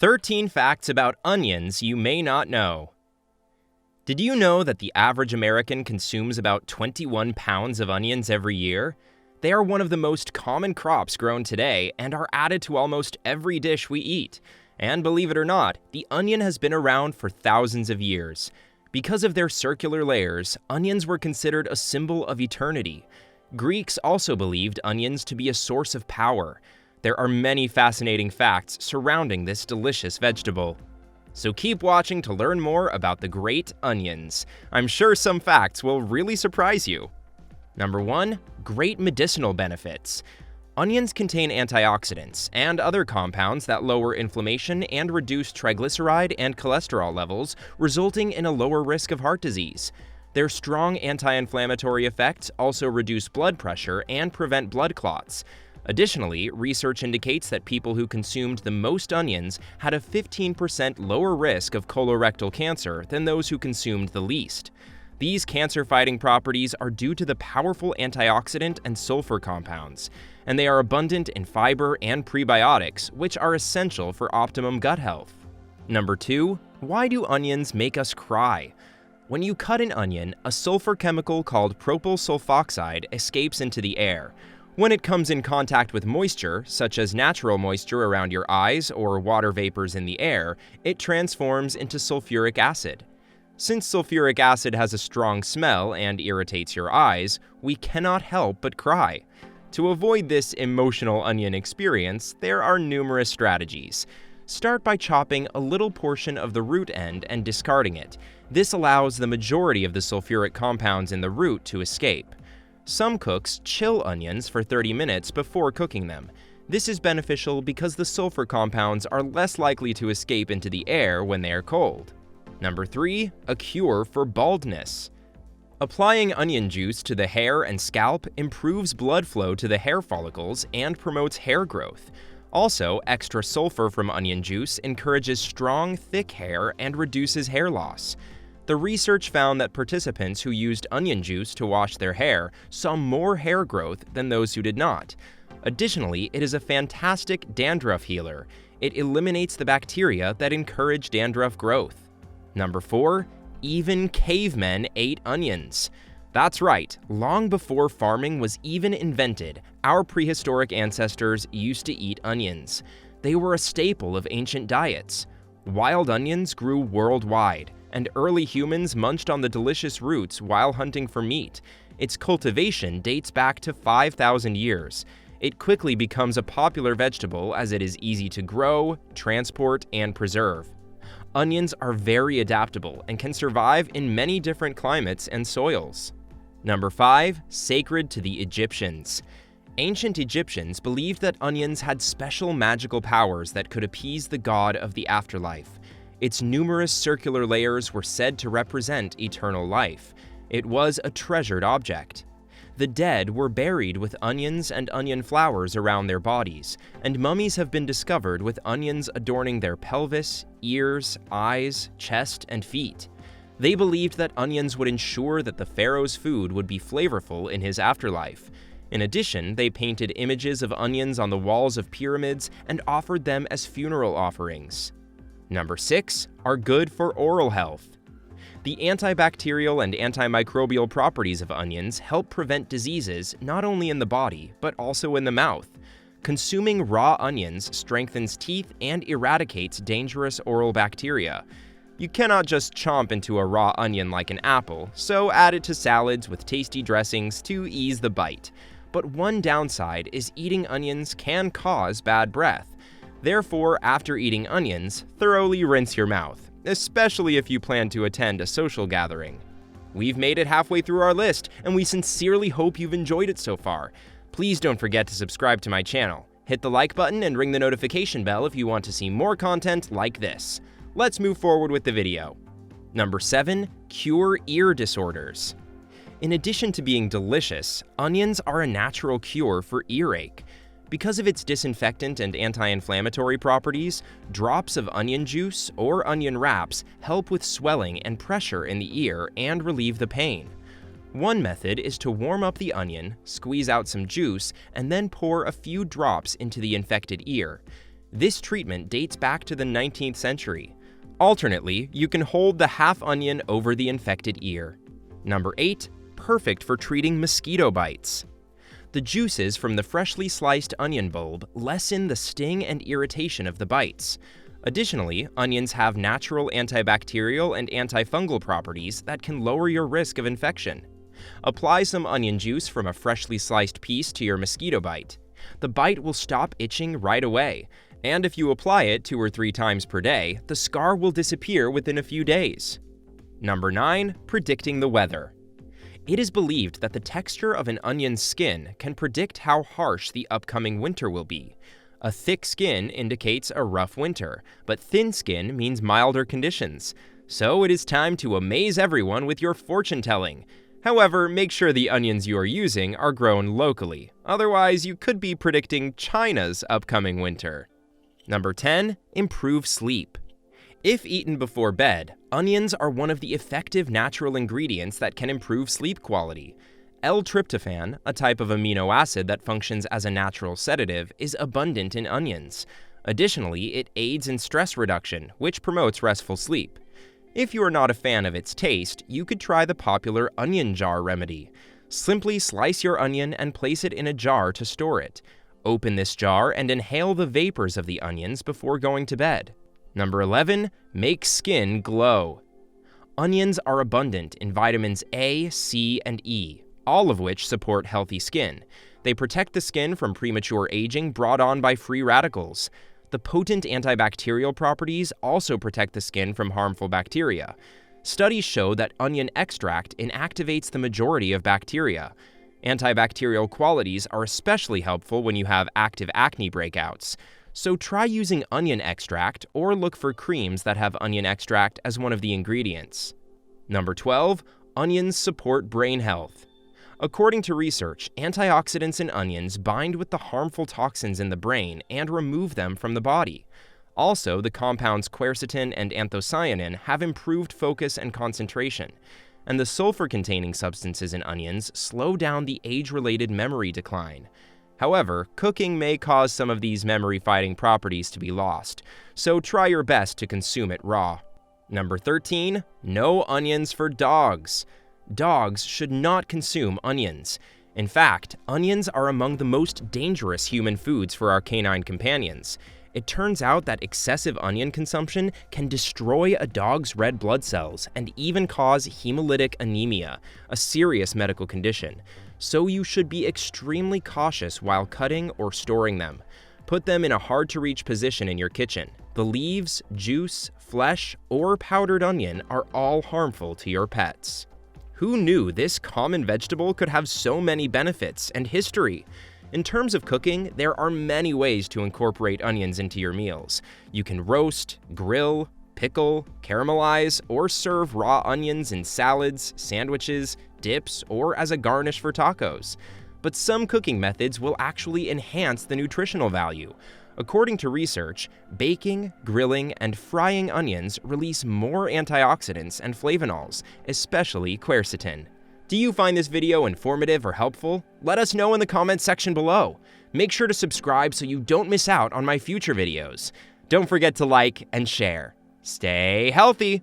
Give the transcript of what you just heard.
13 facts about onions you may not know. Did you know that the average American consumes about 21 pounds of onions every year? They are one of the most common crops grown today and are added to almost every dish we eat. And believe it or not, the onion has been around for thousands of years. Because of their circular layers, onions were considered a symbol of eternity. Greeks also believed onions to be a source of power. There are many fascinating facts surrounding this delicious vegetable. So keep watching to learn more about the great onions. I'm sure some facts will really surprise you. Number 1. Great medicinal benefits. Onions contain antioxidants and other compounds that lower inflammation and reduce triglyceride and cholesterol levels, resulting in a lower risk of heart disease. Their strong anti-inflammatory effects also reduce blood pressure and prevent blood clots. Additionally, research indicates that people who consumed the most onions had a 15% lower risk of colorectal cancer than those who consumed the least. These cancer-fighting properties are due to the powerful antioxidant and sulfur compounds, and they are abundant in fiber and prebiotics, which are essential for optimum gut health. Number 2. Why do onions make us cry? When you cut an onion, a sulfur chemical called propyl sulfoxide escapes into the air. When it comes in contact with moisture, such as natural moisture around your eyes or water vapors in the air, it transforms into sulfuric acid. Since sulfuric acid has a strong smell and irritates your eyes, we cannot help but cry. To avoid this emotional onion experience, there are numerous strategies. Start by chopping a little portion of the root end and discarding it. This allows the majority of the sulfuric compounds in the root to escape. Some cooks chill onions for 30 minutes before cooking them. This is beneficial because the sulfur compounds are less likely to escape into the air when they are cold. Number 3. A cure for baldness. Applying onion juice to the hair and scalp improves blood flow to the hair follicles and promotes hair growth. Also, extra sulfur from onion juice encourages strong, thick hair and reduces hair loss. The research found that participants who used onion juice to wash their hair saw more hair growth than those who did not. Additionally, it is a fantastic dandruff healer. It eliminates the bacteria that encourage dandruff growth. Number 4. Even cavemen ate onions. That's right, long before farming was even invented, our prehistoric ancestors used to eat onions. They were a staple of ancient diets. Wild onions grew worldwide, and early humans munched on the delicious roots while hunting for meat. Its cultivation dates back to 5,000 years. It quickly becomes a popular vegetable as it is easy to grow, transport, and preserve. Onions are very adaptable and can survive in many different climates and soils. Number 5. Sacred to the Egyptians. Ancient Egyptians believed that onions had special magical powers that could appease the god of the afterlife. Its numerous circular layers were said to represent eternal life. It was a treasured object. The dead were buried with onions and onion flowers around their bodies, and mummies have been discovered with onions adorning their pelvis, ears, eyes, chest, and feet. They believed that onions would ensure that the pharaoh's food would be flavorful in his afterlife. In addition, they painted images of onions on the walls of pyramids and offered them as funeral offerings. Number 6. Are good for oral health. The antibacterial and antimicrobial properties of onions help prevent diseases not only in the body, but also in the mouth. Consuming raw onions strengthens teeth and eradicates dangerous oral bacteria. You cannot just chomp into a raw onion like an apple, so add it to salads with tasty dressings to ease the bite. But one downside is eating onions can cause bad breath. Therefore, after eating onions, thoroughly rinse your mouth, especially if you plan to attend a social gathering. We've made it halfway through our list, and we sincerely hope you've enjoyed it so far. Please don't forget to subscribe to my channel. Hit the like button and ring the notification bell if you want to see more content like this. Let's move forward with the video. Number 7. Cure ear disorders. In addition to being delicious, onions are a natural cure for earache. Because of its disinfectant and anti-inflammatory properties, drops of onion juice or onion wraps help with swelling and pressure in the ear and relieve the pain. One method is to warm up the onion, squeeze out some juice, and then pour a few drops into the infected ear. This treatment dates back to the 19th century. Alternately, you can hold the half onion over the infected ear. Number 8. Perfect for treating mosquito bites. The juices from the freshly sliced onion bulb lessen the sting and irritation of the bites. Additionally, onions have natural antibacterial and antifungal properties that can lower your risk of infection. Apply some onion juice from a freshly sliced piece to your mosquito bite. The bite will stop itching right away, and if you apply it 2 or 3 times per day, the scar will disappear within a few days. Number 9. Predicting the weather. It is believed that the texture of an onion's skin can predict how harsh the upcoming winter will be. A thick skin indicates a rough winter, but thin skin means milder conditions. So it is time to amaze everyone with your fortune telling. However, make sure the onions you are using are grown locally. Otherwise, you could be predicting China's upcoming winter. Number 10. Improve sleep. If eaten before bed, onions are one of the effective natural ingredients that can improve sleep quality. L-tryptophan, a type of amino acid that functions as a natural sedative, is abundant in onions. Additionally, it aids in stress reduction, which promotes restful sleep. If you are not a fan of its taste, you could try the popular onion jar remedy. Simply slice your onion and place it in a jar to store it. Open this jar and inhale the vapors of the onions before going to bed. Number 11. Make skin glow. Onions are abundant in vitamins A, C, and E, all of which support healthy skin. They protect the skin from premature aging brought on by free radicals. The potent antibacterial properties also protect the skin from harmful bacteria. Studies show that onion extract inactivates the majority of bacteria. Antibacterial qualities are especially helpful when you have active acne breakouts. So try using onion extract or look for creams that have onion extract as one of the ingredients. Number 12. Onions support brain health. According to research, antioxidants in onions bind with the harmful toxins in the brain and remove them from the body. Also, the compounds quercetin and anthocyanin have improved focus and concentration, and the sulfur-containing substances in onions slow down the age-related memory decline. However, cooking may cause some of these memory-fighting properties to be lost, so try your best to consume it raw. Number 13. No onions for dogs. Dogs should not consume onions. In fact, onions are among the most dangerous human foods for our canine companions. It turns out that excessive onion consumption can destroy a dog's red blood cells and even cause hemolytic anemia, a serious medical condition. So you should be extremely cautious while cutting or storing them. Put them in a hard-to-reach position in your kitchen. The leaves, juice, flesh, or powdered onion are all harmful to your pets. Who knew this common vegetable could have so many benefits and history? In terms of cooking, there are many ways to incorporate onions into your meals. You can roast, grill, pickle, caramelize, or serve raw onions in salads, sandwiches, dips, or as a garnish for tacos. But some cooking methods will actually enhance the nutritional value. According to research, baking, grilling, and frying onions release more antioxidants and flavonols, especially quercetin. Do you find this video informative or helpful? Let us know in the comments section below. Make sure to subscribe so you don't miss out on my future videos. Don't forget to like and share. Stay healthy!